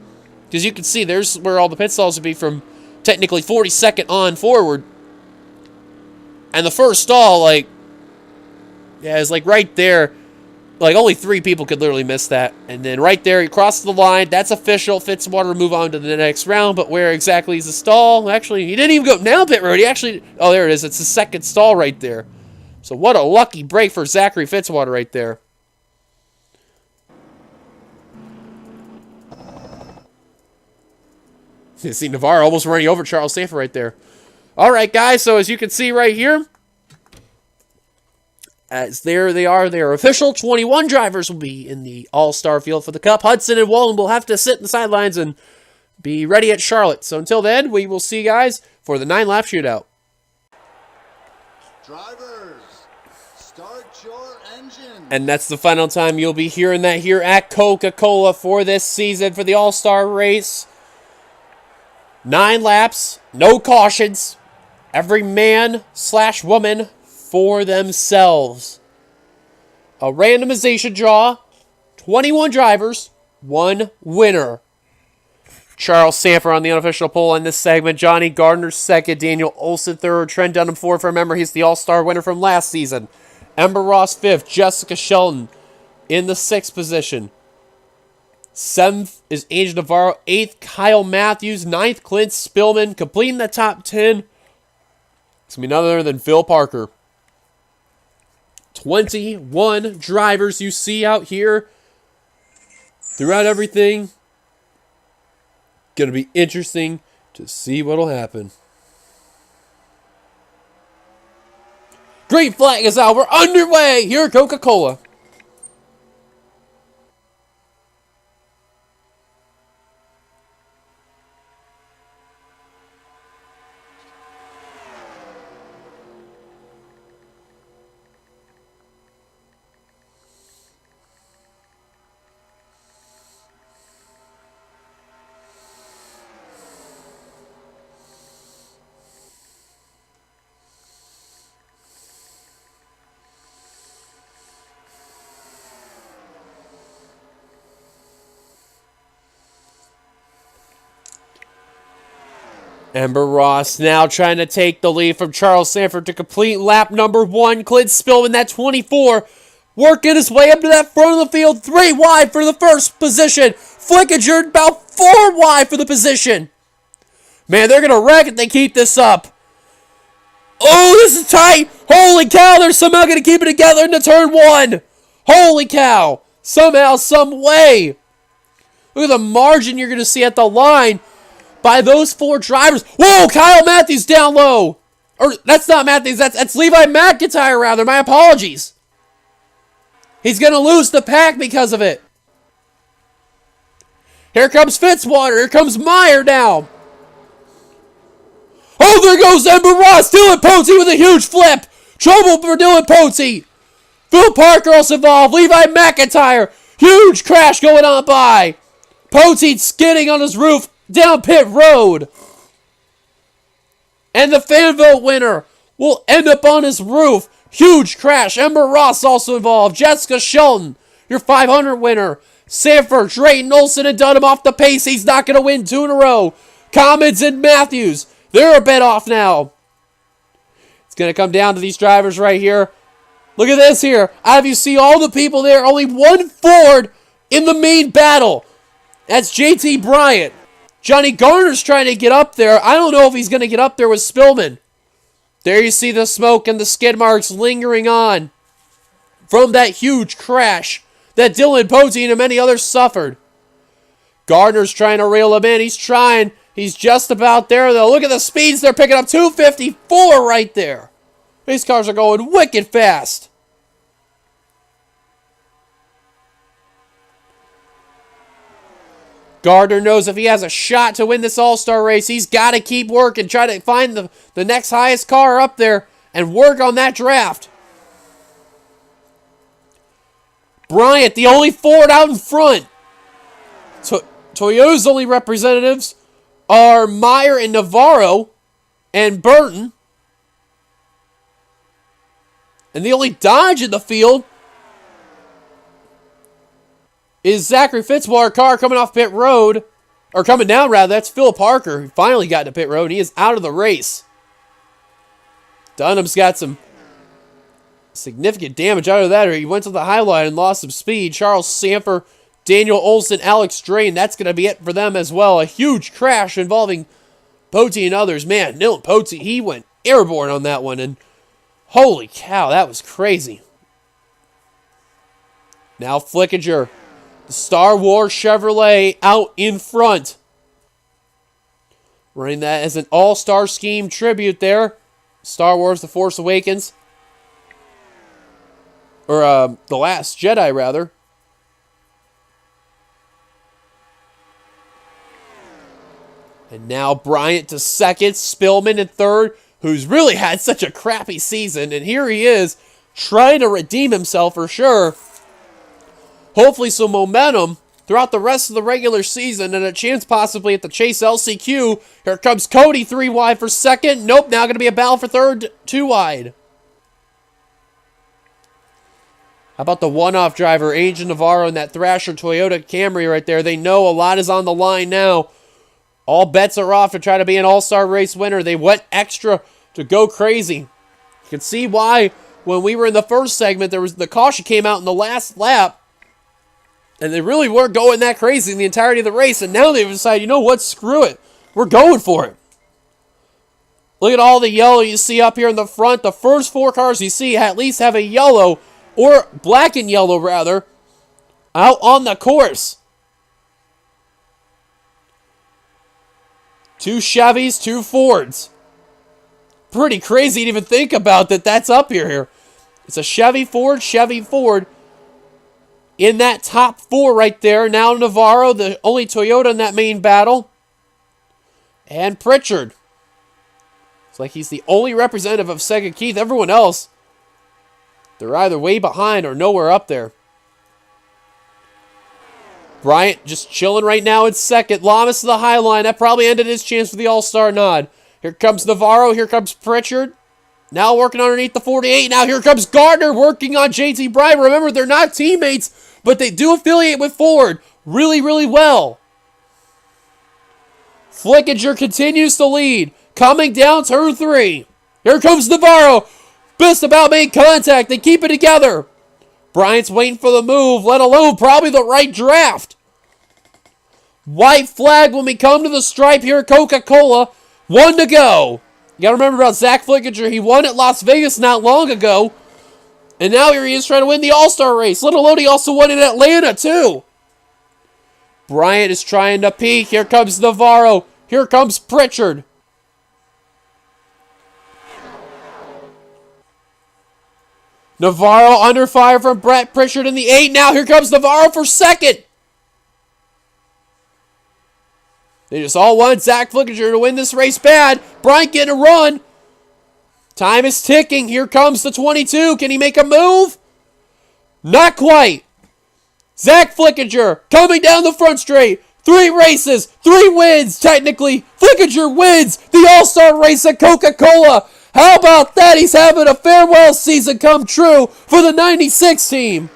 Speaker 1: Because you can see there's where all the pit stalls would be from technically 42nd on forward. And the first stall, like, yeah, it's like right there. Like, only 3 people could literally miss that. And then right there, he crosses the line. That's official. Fitzwater move on to the next round. But where exactly is the stall? Actually, he didn't even go down pit road. He actually... Oh, there it is. It's the second stall right there. So what a lucky break for Zachary Fitzwater right there. You see Navarro almost running over Charles Sanford right there. All right, guys. So as you can see right here... As there they are official. 21 drivers will be in the All-Star field for the Cup. Hudson and Wallen will have to sit in the sidelines and be ready at Charlotte. So until then, we will see you guys for the 9-lap shootout.
Speaker 4: Drivers, start your engine.
Speaker 1: And that's the final time you'll be hearing that here at Coca-Cola for this season for the All-Star race. 9 laps, no cautions. Every man/woman for themselves. A randomization draw, 21 drivers, 1 winner. Charles Sanford on the unofficial pole in this segment. Johnny Gardner second. Daniel Olson third. Trent Dunham fourth. Remember, he's the All-Star winner from last season. Ember Ross fifth. Jessica Shelton in the 6th position. 7th is Angel Navarro. 8th, Kyle Matthews. 9th, Clint Spillman. Completing the top 10. It's going to be none other than Phil Parker. 21 drivers you see out here throughout everything. Going to be interesting to see what will happen. Green flag is out. We're underway here at Coca-Cola. Ember Ross now trying to take the lead from Charles Sanford to complete lap number 1. Clint Spillman, that 24, working his way up to that front of the field. 3 wide for the first position. Flickinger about 4 wide for the position. Man, they're going to wreck if they keep this up. Oh, this is tight. Holy cow, they're somehow going to keep it together into turn 1. Holy cow. Somehow, some way. Look at the margin you're going to see at the line by those 4 drivers. Whoa, Kyle Matthews down low. Or, that's not Matthews, that's Levi McIntyre, rather. My apologies. He's going to lose the pack because of it. Here comes Fitzwater. Here comes Meyer now. Oh, there goes Ember Ross. Dylan Potey with a huge flip. Trouble for Dylan Potey. Phil Parker also involved. Levi McIntyre. Huge crash going on by. Potey skidding on his roof down pit road. And the fan vote winner will end up on his roof. Huge crash. Ember Ross also involved. Jessica Shelton, your 500 winner. Sanford, Drayton, Olson, and Dunham off the pace. He's not going to win 2 in a row. Commons and Matthews, they're a bit off now. going to come down to these drivers right here. Look at this here. Have you see all the people there? Only one Ford in the main battle. That's JT Bryant. Johnny Garner's trying to get up there. I don't know if he's going to get up there with Spillman. There you see the smoke and the skid marks lingering on from that huge crash that Dylan Poteen and many others suffered. Gardner's trying to reel him in. He's trying. He's just about there, though. Look at the speeds they're picking up. 254 right there. These cars are going wicked fast. Gardner knows if he has a shot to win this All-Star race, he's got to keep working, try to find the next highest car up there and work on that draft. Bryant, the only Ford out in front. Toyota's only representatives are Meyer and Navarro and Burton. And the only Dodge in the field is Zachary Fitzwater car coming off pit road. Or coming down, rather. That's Phil Parker, who finally got to pit road. And he is out of the race. Dunham's got some significant damage out of that. Or he went to the highline and lost some speed. Charles Sanford, Daniel Olson, Alex Drain. That's going to be it for them as well. A huge crash involving Poteen and others. Man, Dylan Poteen, he went airborne on that one. And holy cow, that was crazy. Now Flickinger. The Star Wars Chevrolet out in front. Running that as an all-star scheme tribute there. Star Wars The Force Awakens. Or The Last Jedi, rather. And now Bryant to second. Spillman in third. Who's really had such a crappy season. And here he is trying to redeem himself for sure. Hopefully some momentum throughout the rest of the regular season and a chance possibly at the Chase LCQ. Here comes Cody 3 wide for second. Nope, now going to be a battle for third, 2 wide. How about the one-off driver, Angel Navarro, and that Thrasher Toyota Camry right there? They know a lot is on the line now. All bets are off to try to be an all-star race winner. They went extra to go crazy. You can see why when we were in the first segment, the caution came out in the last lap. And they really weren't going that crazy in the entirety of the race. And now they've decided, you know what, screw it. We're going for it. Look at all the yellow you see up here in the front. The first 4 cars you see at least have a yellow, or black and yellow rather, out on the course. 2 Chevys, 2 Fords. Pretty crazy to even think about that's up here. It's a Chevy Ford. In that top 4 right there. Now Navarro, the only Toyota in that main battle. And Pritchard. It's like he's the only representative of Second Keith. Everyone else, they're either way behind or nowhere up there. Bryant just chilling right now in second. Lamas to the high line. That probably ended his chance for the all-star nod. Here comes Navarro. Here comes Pritchard. Now working underneath the 48. Now here comes Gardner working on JT Bryant. Remember, they're not teammates, but they do affiliate with Ford really, really well. Flickinger continues to lead. Coming down turn 3. Here comes Navarro. Just about made contact. They keep it together. Bryant's waiting for the move, let alone probably the right draft. White flag when we come to the stripe here at Coca-Cola. 1 to go. You got to remember about Zach Flickinger. He won at Las Vegas not long ago. And now here he is trying to win the All-Star race. Let alone he also won in Atlanta, too. Bryant is trying to peek. Here comes Navarro. Here comes Pritchard. Navarro under fire from Brett Pritchard in the 8. Now here comes Navarro for second. They just all want Zach Flickinger to win this race bad. Bryant getting a run. Time is ticking. Here comes the 22. Can he make a move? Not quite. Zach Flickinger coming down the front straight. 3 races, 3 wins, technically. Flickinger wins the All-Star race at Coca-Cola. How about that? He's having a farewell season come true for the 96 team.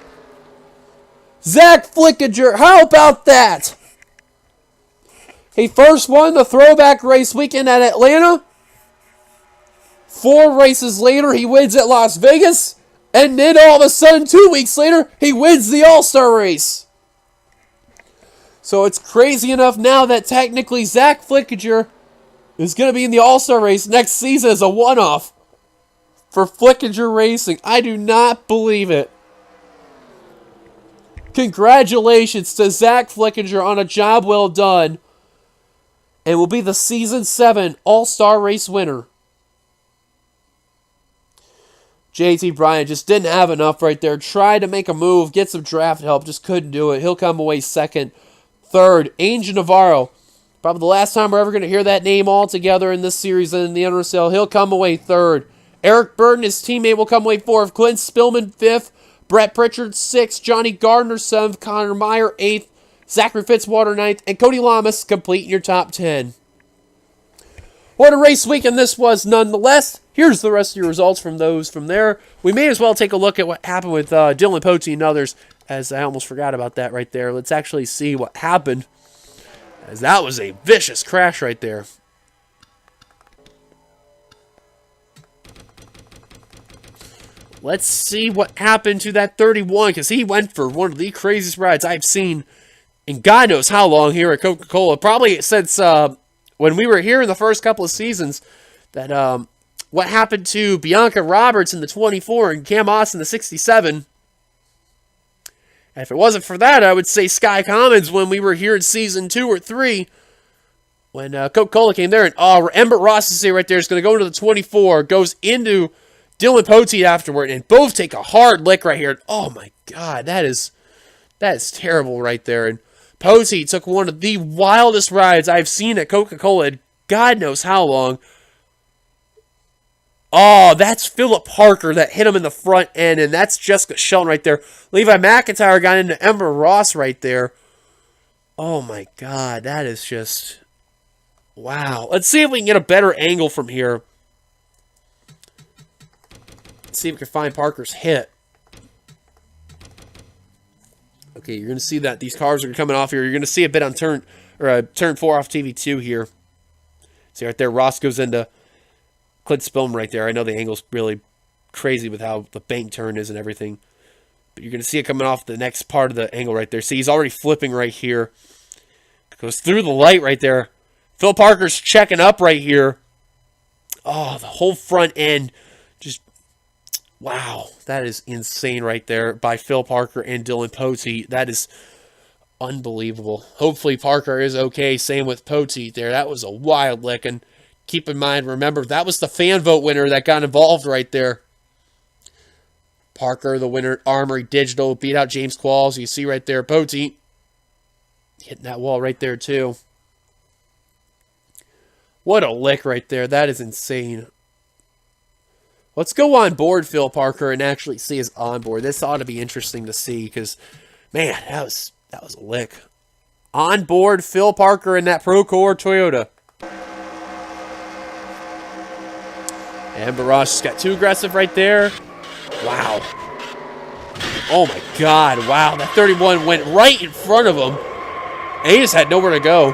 Speaker 1: Zach Flickinger, how about that? He first won the throwback race weekend at Atlanta. 4 races later, he wins at Las Vegas. And then all of a sudden, 2 weeks later, he wins the All-Star race. So it's crazy enough now that technically Zach Flickinger is going to be in the All-Star race next season as a one-off for Flickinger Racing. I do not believe it. Congratulations to Zach Flickinger on a job well done. And will be the Season 7 All-Star race winner. JT Bryant just didn't have enough right there. Tried to make a move, get some draft help, just couldn't do it. He'll come away second. Third, Angel Navarro. Probably the last time we're ever going to hear that name all together in this series and in the NRSL. He'll come away third. Eric Burton, his teammate, will come away fourth. Clint Spillman, fifth. Brett Pritchard, sixth. Johnny Gardner, seventh. Connor Meyer, eighth. Zachary Fitzwater, ninth. And Cody Lamas completing your top 10. What a race weekend this was nonetheless. Here's the rest of your results from those from there. We may as well take a look at what happened with Dylan Pote and others, as I almost forgot about that right there. Let's actually see what happened, as that was a vicious crash right there. Let's see what happened to that 31, because he went for one of the craziest rides I've seen in God knows how long here at Coca-Cola. Probably since when we were here in the first couple of seasons. That what happened to Bianca Roberts in the 24 and Cam Austin in the 67. And if it wasn't for that, I would say Sky Commons when we were here in season 2 or 3. When Coca-Cola came there. And Ember Ross is right there is going to go into the 24. Goes into Dylan Pote afterward. And both take a hard lick right here. Oh my God. That is terrible right there. And Pote took one of the wildest rides I've seen at Coca-Cola in God knows how long. Oh, that's Philip Parker that hit him in the front end, and that's Jessica Shelton right there. Levi McIntyre got into Ember Ross right there. Oh my God, that is just... wow. Let's see if we can get a better angle from here. Let's see if we can find Parker's hit. Okay, you're going to see that these cars are coming off here. You're going to see a bit on turn 4 off TV2 here. See right there, Ross goes into Clint Spillman right there. I know the angle's really crazy with how the bank turn is and everything. But you're going to see it coming off the next part of the angle right there. See, he's already flipping right here. Goes through the light right there. Phil Parker's checking up right here. Oh, the whole front end. Just, wow. That is insane right there by Phil Parker and Dylan Pote. That is unbelievable. Hopefully Parker is okay. Same with Pote there. That was a wild lick. And keep in mind, remember, that was the fan vote winner that got involved right there. Parker, the winner, Armory Digital, beat out James Qualls. You see right there, Pote hitting that wall right there, too. What a lick right there. That is insane. Let's go on board Phil Parker and actually see his onboard. This ought to be interesting to see because, man, that was a lick. On board Phil Parker in that Procore Toyota. And Barash just got too aggressive right there. Wow. Oh my God. Wow. That 31 went right in front of him. And he just had nowhere to go.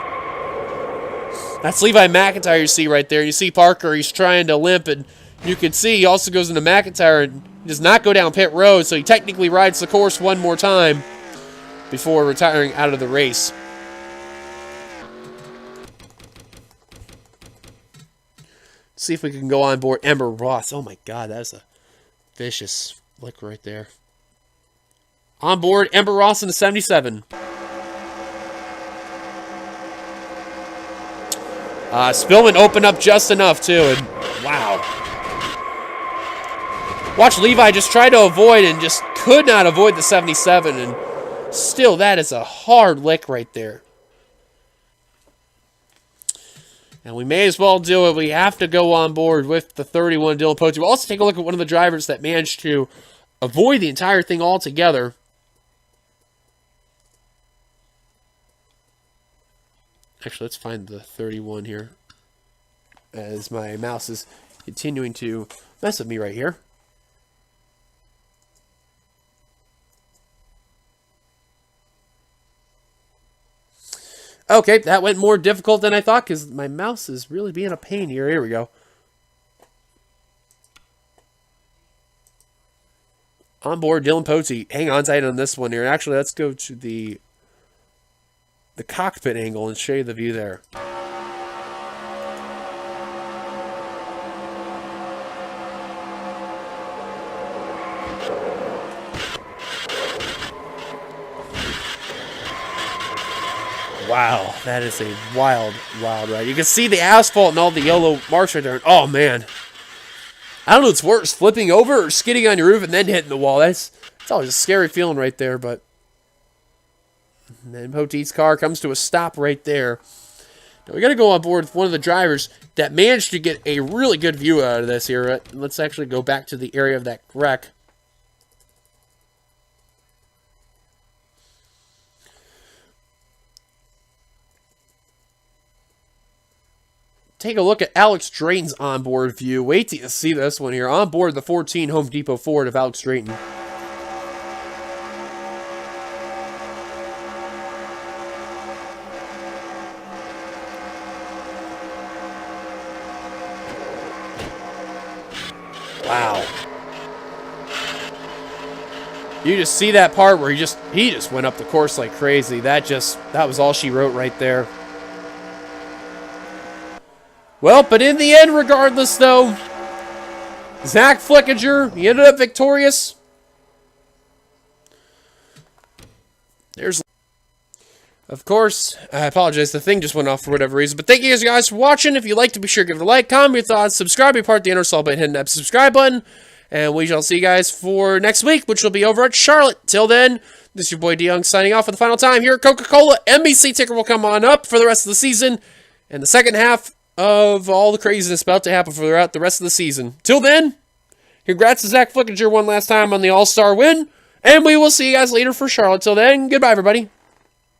Speaker 1: That's Levi McIntyre you see right there. You see Parker. He's trying to limp. And you can see he also goes into McIntyre and does not go down pit road. So he technically rides the course one more time before retiring out of the race. See if we can go on board Ember Ross. Oh my God, that's a vicious lick right there. On board Ember Ross in the 77. Spillman opened up just enough too, and wow. Watch Levi just try to avoid and just could not avoid the 77, and still that is a hard lick right there. And we may as well do it. We have to go on board with the 31 Dylan Pote. We'll also take a look at one of the drivers that managed to avoid the entire thing altogether. Actually, let's find the 31 here, as my mouse is continuing to mess with me right here. Okay, that went more difficult than I thought because my mouse is really being a pain here. Here we go. On board, Dylan Pote. Hang on tight on this one here. Actually, let's go to the cockpit angle and show you the view there. Wow, that is a wild, wild ride. You can see the asphalt and all the yellow marks right there. And, oh, man. I don't know what's worse, flipping over or skidding on your roof and then hitting the wall. It's always a scary feeling right there, but... And then Poteet's car comes to a stop right there. Now we got to go on board with one of the drivers that managed to get a really good view out of this here. Let's actually go back to the area of that wreck. Take a look at Alex Drayton's onboard view. Wait till you see this one here. On board the 14 Home Depot Ford of Alex Drayton. Wow. You just see that part where he just went up the course like crazy. That was all she wrote right there. Well, but in the end, regardless, though, Zach Flickinger, he ended up victorious. Of course, I apologize, the thing just went off for whatever reason. But thank you guys for watching. If you liked it, be sure to give it a like, comment your thoughts, subscribe, be part of the NRSL by hitting that subscribe button. And we shall see you guys for next week, which will be over at Charlotte. Till then, this is your boy DeYoung signing off for the final time here at Coca-Cola. NBC ticker will come on up for the rest of the season. And the second half of all the craziness about to happen throughout the rest of the season. Till then, congrats to Zach Flickinger one last time on the All-Star win. And we will see you guys later for Charlotte. Till then, goodbye, everybody.